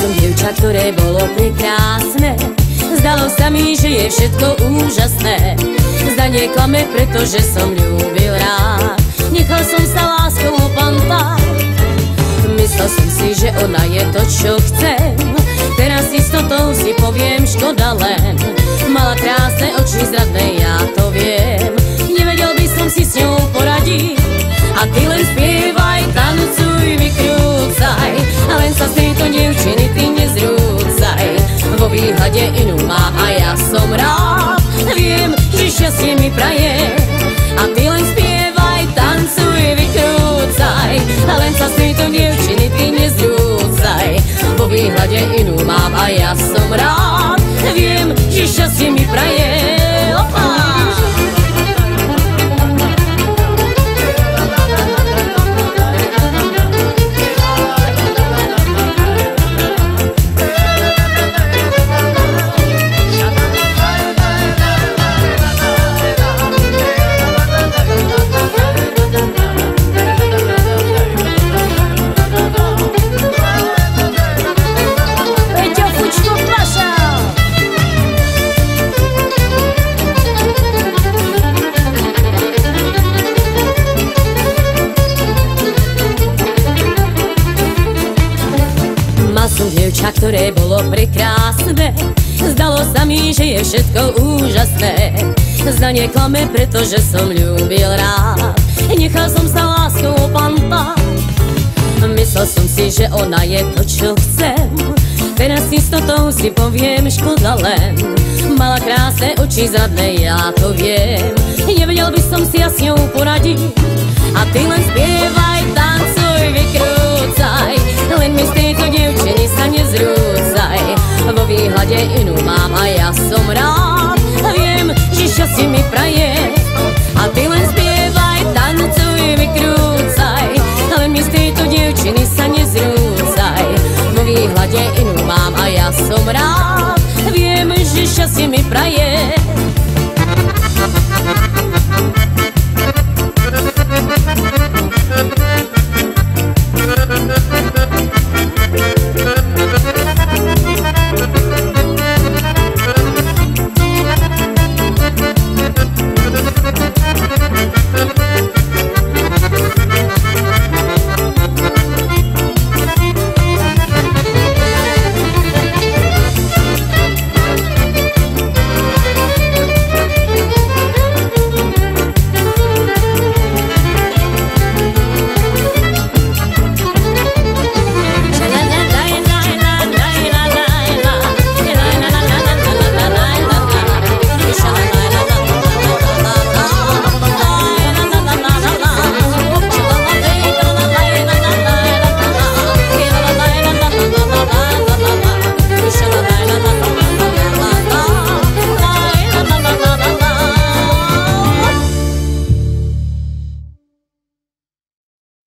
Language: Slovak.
som dievča, ktoré bolo prekrásne. Zdalo sa mi, že je všetko úžasné. Zda neklame, pretože som ľúbil rád. Nechal som sa láskou opantať. Myslel som si, že ona je to, čo chcem. Teraz istotou si poviem, škoda len. Mala krásne oči zradné, ja to viem. Nevedel by som si s ňou poradiť. A ty len spievaj, tancuj, vykrúcaj. A len sa z tejto dievčiny ty nezrúcaj. Vo výhľade inú má a ja som rád. Viem, že šťastie mi praje. A ty len spievaj, tancuj, vykrúcaj. A len sa z tejto dievčiny ty nezrúcaj. Vo výhľade inú mám a ja som rád. Viem, že šťastie mi praje. Dievča, ktoré bolo prekrásne. Zdalo sa mi, že je všetko úžasné. Zda neklame, pretože som ľúbil rád. Nechal som sa láskou opantať. Myslel som si, že ona je to, čo chcem. Teraz istotou si poviem, škoda len. Mala krásne oči zadné, ja to viem. Nevedel by som si ja s ňou poradiť. A ty len spievaj, tancuj, vykrúcaj. Len mi z tejto dievčiny sa nezrúcaj. Vo výhľade inú mám a ja som rád. Viem, že šťastie mi praje. A ty len spievaj, tancuj, vykrúcaj. Len mi z tejto dievčiny sa nezrúcaj. Vo výhľade inú mám a ja som rád. Viem, že šťastie mi praje.